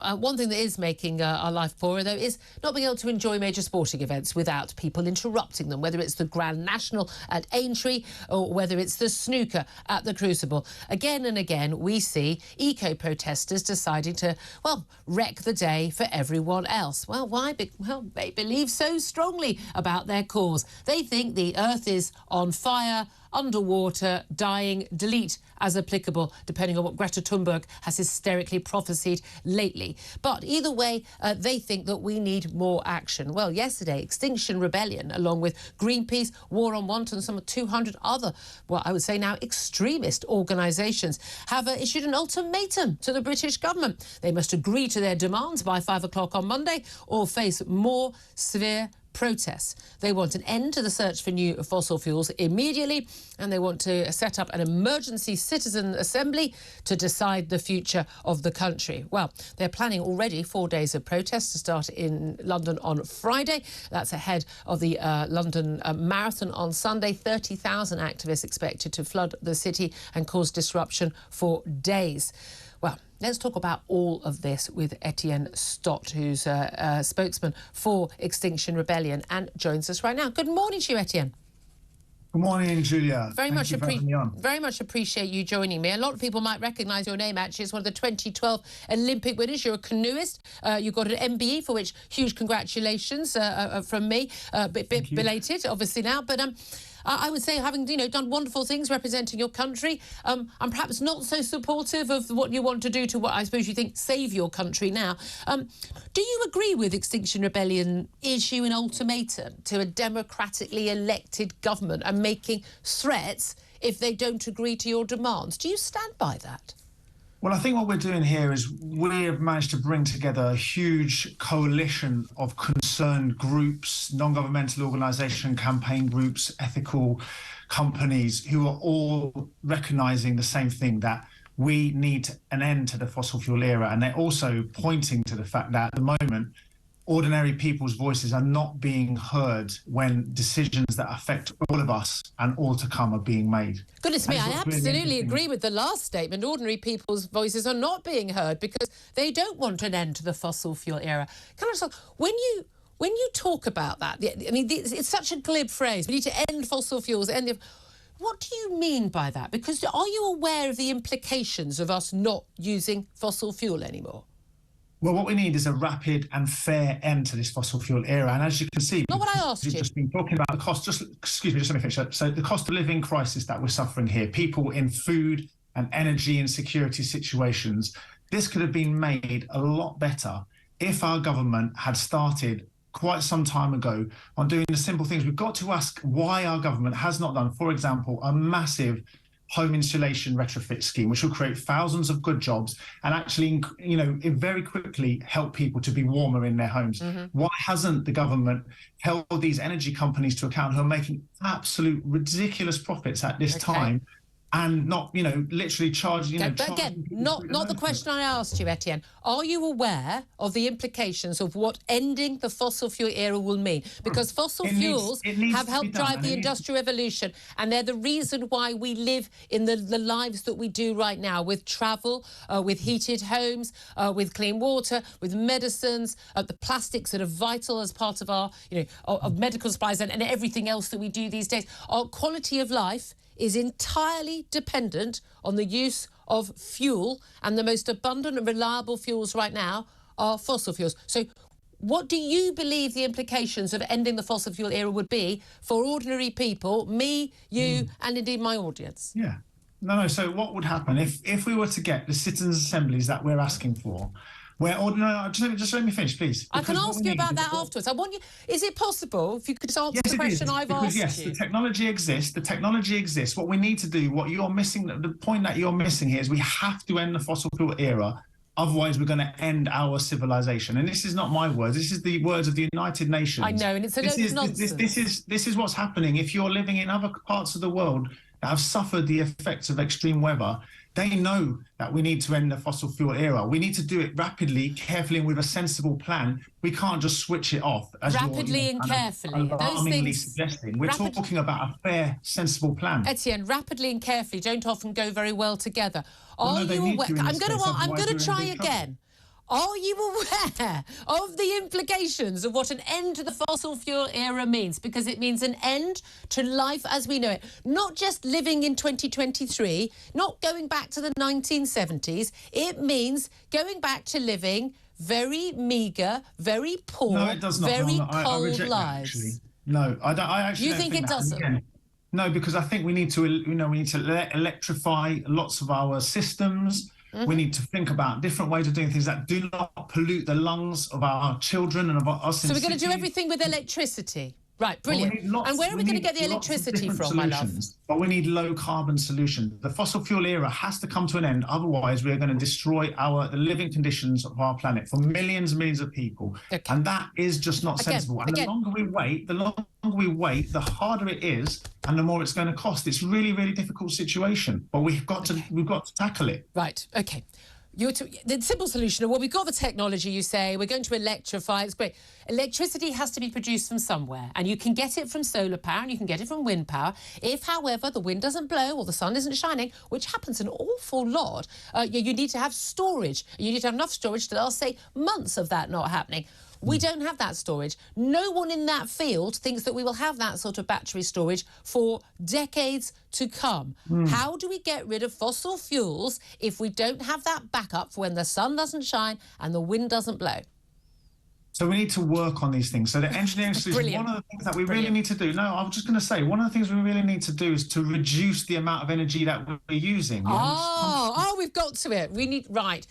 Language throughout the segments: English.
One thing that is making our life poorer, though, is not being able to enjoy major sporting events without people interrupting them, whether it's the Grand National at Aintree or whether it's the snooker at the Crucible. Again and again, we see eco-protesters deciding to, well, wreck the day for everyone else. Well, why? Well, they believe so strongly about their cause. They think the Earth is on fire, underwater, dying, delete as applicable, depending on what Greta Thunberg has hysterically prophesied lately. But either way, they think that we need more action. Well, yesterday, Extinction Rebellion, along with Greenpeace, War on Want and some 200 other, well, I would say now extremist organisations, have issued an ultimatum to the British government. They must agree to their demands by 5 o'clock on Monday or face more severe protests. They want an end to the search for new fossil fuels immediately, and they want to set up an emergency citizen assembly to decide the future of the country. Well, they're planning already 4 days of protests to start in London on Friday. That's ahead of the London Marathon on Sunday. 30,000 activists expected to flood the city and cause disruption for days. Well, let's talk about all of this with Etienne Stott, who's a spokesman for Extinction Rebellion and joins us right now. Good morning to you, Etienne. Good morning, Julia. Very much appreciate you joining me. A lot of people might recognise your name, actually. It's one of the 2012 Olympic winners. You're a canoeist. You got an MBE, for which huge congratulations from me. Bit belated, obviously, now. But I would say, having done wonderful things representing your country, I'm perhaps not so supportive of what you want to do to what I suppose you think save your country now. Do you agree with Extinction Rebellion issuing an ultimatum to a democratically elected government and making threats if they don't agree to your demands? Do you stand by that? Well, I think what we're doing here is we have managed to bring together a huge coalition of concerned groups, non-governmental organisation, campaign groups, ethical companies who are all recognising the same thing, that we need an end to the fossil fuel era. And they're also pointing to the fact that at the moment, ordinary people's voices are not being heard when decisions that affect all of us and all to come are being made. Goodness me, I absolutely agree with the last statement. Ordinary people's voices are not being heard because they don't want an end to the fossil fuel era. Can I just ask, when you talk about that, I mean, it's such a glib phrase. We need to end fossil fuels, what do you mean by that? Because are you aware of the implications of us not using fossil fuel anymore? Well, what we need is a rapid and fair end to this fossil fuel era. And as you can see, not what I asked you. You've just been talking about the cost. Excuse me, just let me finish. So the cost of living crisis that we're suffering here, people in food and energy insecurity situations, this could have been made a lot better if our government had started quite some time ago on doing the simple things. We've got to ask why our government has not done, for example, a massive home insulation retrofit scheme, which will create thousands of good jobs and actually, very quickly help people to be warmer in their homes. Why hasn't the government held these energy companies to account who are making absolute ridiculous profits at this time? And not, literally charging, But again, not the question I asked you, Etienne. Are you aware of the implications of what ending the fossil fuel era will mean? Because fossil fuels have helped drive the Industrial Revolution, and they're the reason why we live in the lives that we do right now, with travel, with heated homes, with clean water, with medicines, the plastics that are vital as part of our, of medical supplies and everything else that we do these days. Our quality of life is entirely dependent on the use of fuel, and the most abundant and reliable fuels right now are fossil fuels. So what do you believe the implications of ending the fossil fuel era would be for ordinary people, me, you, and indeed my audience? Yeah. No. So what would happen if we were to get the citizens' assemblies that we're asking for? Just let me finish, please. I can ask you about that afterwards. I want you. Is it possible, if you could just answer the question I've asked you? Yes, the technology exists. The technology exists. What we need to do, what you're missing, the point that you're missing here is we have to end the fossil fuel era. Otherwise, we're going to end our civilization. And this is not my words. This is the words of the United Nations. I know, and it's a load of nonsense. This is what's happening. If you're living in other parts of the world that have suffered the effects of extreme weather, they know that we need to end the fossil fuel era. We need to do it rapidly, carefully, and with a sensible plan. We can't just switch it off. As rapidly and carefully. Those things suggesting. We're talking about a fair, sensible plan. Etienne, rapidly and carefully don't often go very well together. Are you aware? I'm going to try again. Are you aware of the implications of what an end to the fossil fuel era means? Because it means an end to life as we know it. Not just living in 2023, not going back to the 1970s. It means going back to living very meagre, very poor, No, it does not. very cold I reject lives. that, actually. No, I don't. I actually You don't think it that. doesn't? Again, no, because I think we need to, electrify lots of our systems. We need to think about different ways of doing things that do not pollute the lungs of our children and of us. So we're going to do everything with electricity. Right, brilliant. And where are we going to get the electricity from, my love? But we need low carbon solutions. The fossil fuel era has to come to an end. Otherwise, we're going to destroy the living conditions of our planet for millions and millions of people. Okay. And that is just not sensible. And the longer we wait, the harder it is and the more it's going to cost. It's really, really difficult situation. But we've got to tackle it. Right, okay. The simple solution, well, we've got the technology, you say, we're going to electrify, it's great. Electricity has to be produced from somewhere, and you can get it from solar power and you can get it from wind power. If, however, the wind doesn't blow or the sun isn't shining, which happens an awful lot, you need to have storage. You need to have enough storage to last, say, months of that not happening. We don't have that storage. No one in that field thinks that we will have that sort of battery storage for decades to come. How do we get rid of fossil fuels if we don't have that backup for when the sun doesn't shine and the wind doesn't blow? So we need to work on these things. So the engineering solution, one of the things that we really need to do, I was just going to say, one of the things we really need to do is to reduce the amount of energy that we're using. We've got to it. We need, right.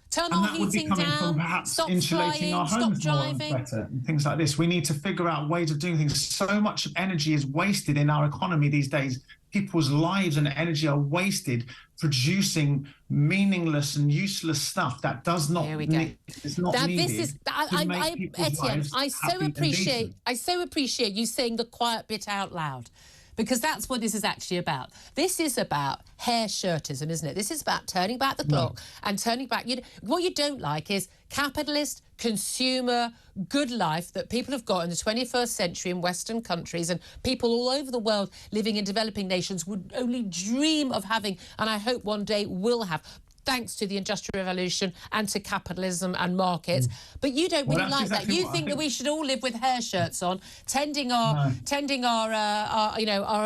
Turn our heating down, stop flying, our stop homes driving. Better and things like this. We need to figure out ways of doing things. So much energy is wasted in our economy these days. People's lives and energy are wasted producing meaningless and useless stuff that does not. Here we go. It's not needed. Etienne, I so appreciate you saying the quiet bit out loud, because that's what this is actually about. This is about hair shirtism, isn't it? This is about turning back the clock and turning back. What you don't like is capitalist, consumer, good life that people have got in the 21st century in Western countries, and people all over the world living in developing nations would only dream of having, and I hope one day will have, thanks to the Industrial Revolution and to capitalism and markets. But you don't really like that. You think that we should all live with hair shirts on, tending our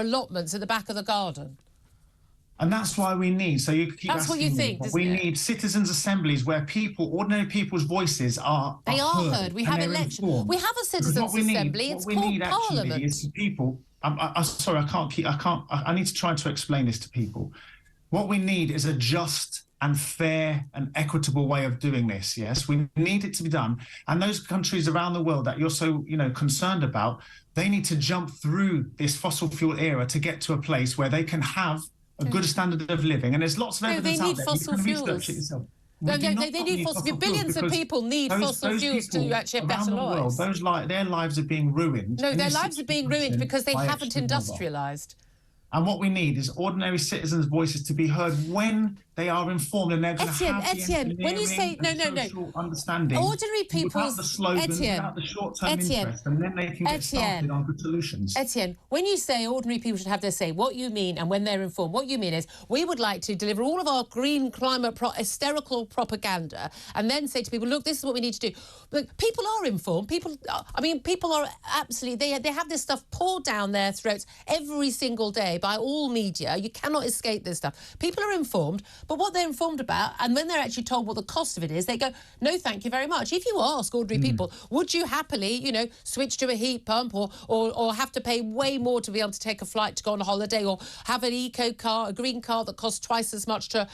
allotments at the back of the garden. And that's why we need, so you keep that's what you think, we need citizens' assemblies where ordinary people's voices are heard. We have elections. We have a citizens' assembly. It's called Parliament. Is people. I'm sorry, I need to try to explain this to people. What we need is a just and fair and equitable way of doing this. Yes, we need it to be done. And those countries around the world that you're so concerned about, they need to jump through this fossil fuel era to get to a place where they can have a good standard of living. And there's lots of evidence out there. Fossil fuels. They need fossil fuels. Billions of people need fossil fuels to actually have better lives. Their lives are being ruined. No, their lives are being ruined because they haven't industrialised. And what we need is ordinary citizens' voices to be heard when they are informed, and they're going to have Etienne, when you say social understanding, ordinary people's without the slogans, without the short-term interest, and then they can get started on good solutions. Etienne, when you say ordinary people should have their say, what you mean, and when they're informed, what you mean is we would like to deliver all of our green climate hysterical propaganda, and then say to people, look, this is what we need to do. But people are informed. People are absolutely, they have this stuff poured down their throats every single day by all media. You cannot escape this stuff. People are informed. But what they're informed about, and when they're actually told what the cost of it is, they go, no, thank you very much. If you ask ordinary people, would you happily, switch to a heat pump or have to pay way more to be able to take a flight to go on a holiday, or have an eco car, a green car that costs twice as much to,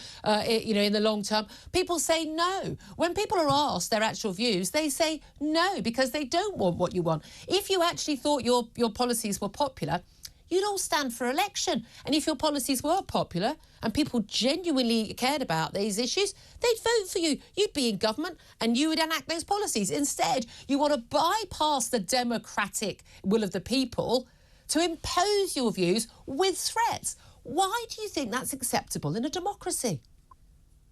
in the long term? People say no. When people are asked their actual views, they say no because they don't want what you want. If you actually thought your policies were popular, you'd all stand for election. And if your policies were popular and people genuinely cared about these issues, they'd vote for you. You'd be in government and you would enact those policies. Instead, you want to bypass the democratic will of the people to impose your views with threats. Why do you think that's acceptable in a democracy?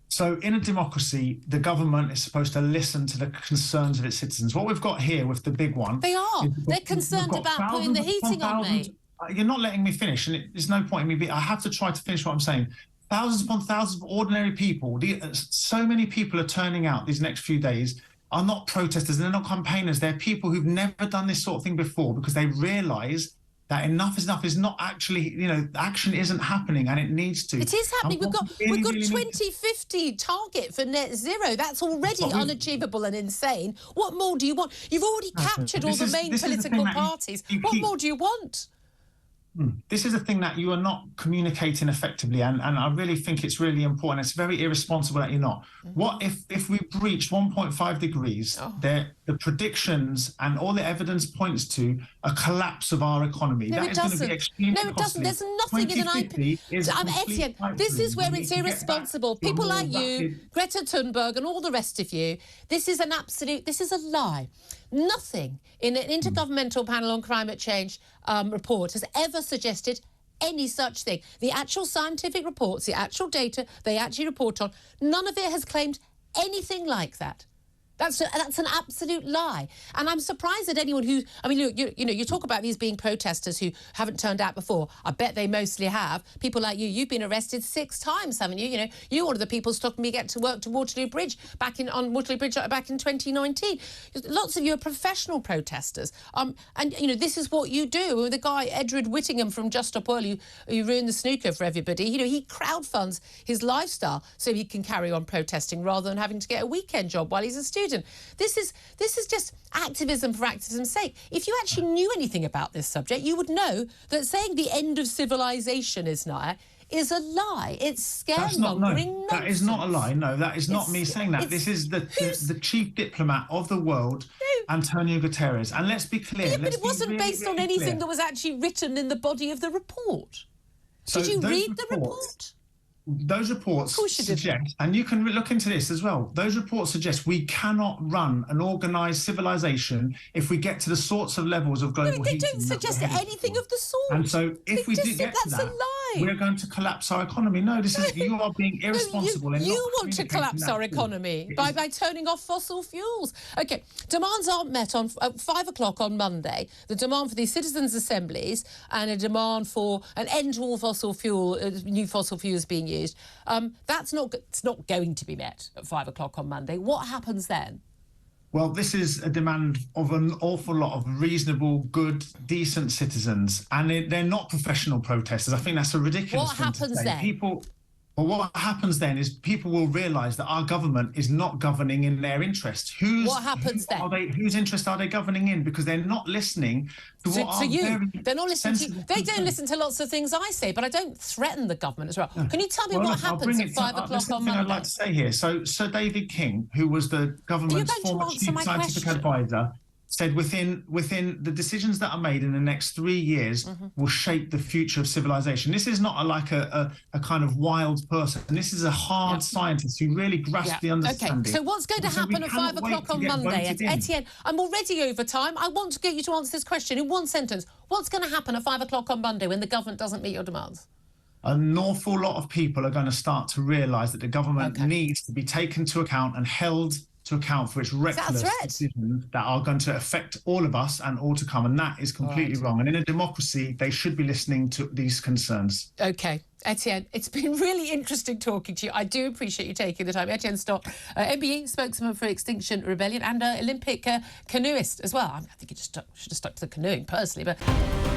So in a democracy, the government is supposed to listen to the concerns of its citizens. What we've got here with the big one... They're concerned about putting the heating on, mate. You're not letting me finish, and there's no point in me. I have to try to finish what I'm saying. thousands upon thousands of ordinary people. So many people are turning out these next few days are not protesters, they're not campaigners. They're people who've never done this sort of thing before because they realise that enough is enough is not actually, action isn't happening and it needs to. It is happening. We've got 2050 target for net zero. That's already unachievable and insane. What more do you want? You've already captured all the main political parties. What more do you want? This is the thing that you are not communicating effectively, and I really think it's really important. It's very irresponsible that you're not. What if we breached 1.5 degrees? The predictions and all the evidence points to a collapse of our economy. No, that it is going to be extremely No, it doesn't. There's nothing in an IP. Etienne, this is where it's irresponsible. People like you, Greta Thunberg, and all the rest of you. This is a lie. Nothing in an Intergovernmental Panel on Climate Change report has ever suggested any such thing. The actual scientific reports, the actual data they actually report on, none of it has claimed anything like that. That's an absolute lie. And I'm surprised that anyone who, I mean, look, you talk about these being protesters who haven't turned out before. I bet they mostly have. People like you, you've been arrested 6 times, haven't you? You're one of the people stopping me get to work to Waterloo Bridge back in 2019. Lots of you are professional protesters. And, this is what you do. The guy, Edward Whittingham from Just Stop Oil, who ruined the snooker for everybody, he crowdfunds his lifestyle so he can carry on protesting rather than having to get a weekend job while he's a student. This is just activism for activism's sake. If you actually knew anything about this subject, you would know that saying the end of civilization is nigh is a lie. It's scaremongering. That is not a lie. No, that is not me saying that. This is the chief diplomat of the world, Antonio Guterres. And let's be clear. Yeah, but it wasn't based on anything that was actually written in the body of the report. Did you read the report? Those reports suggest, and you can look into this as well, those reports suggest we cannot run an organised civilization if we get to the sorts of levels of global heating. They don't suggest anything of the sort. And so if we do get to that, that's a lie. We're going to collapse our economy. No, you are being irresponsible. You want to collapse our economy by turning off fossil fuels. OK, demands aren't met on 5 o'clock on Monday. The demand for these citizens' assemblies and a demand for an end to all fossil fuel, new fossil fuels being used. It's not going to be met at 5 o'clock on Monday. What happens then? Well, this is a demand of an awful lot of reasonable, good, decent citizens, and they're not professional protesters. I think that's a ridiculous thing to say. What happens then? Well, what happens then is people will realise that our government is not governing in their interests. What happens then? Whose interest are they governing in? Because they're not listening to They're not listening to you. They don't listen to lots of things I say, but I don't threaten the government as well. Yeah. Can you tell me what happens at 5 o'clock on Monday? I'd like to say here. So Sir David King, who was the government's former chief scientific advisor, said within the decisions that are made in the next 3 years will shape the future of civilization. This is not like a kind of wild person. This is a hard scientist who really grasps the understanding. Okay, so what's going to happen at 5 o'clock on Monday? Etienne, I'm already over time. I want to get you to answer this question in one sentence. What's going to happen at 5 o'clock on Monday when the government doesn't meet your demands? An awful lot of people are going to start to realise that the government needs to be taken to account and held to account for its reckless decisions that are going to affect all of us and all to come, and that is completely wrong. And in a democracy, they should be listening to these concerns. OK. Etienne, it's been really interesting talking to you. I do appreciate you taking the time. Etienne Stott, MBE, spokesman for Extinction Rebellion, and Olympic canoeist as well. I think you just should have stuck to the canoeing, personally, but...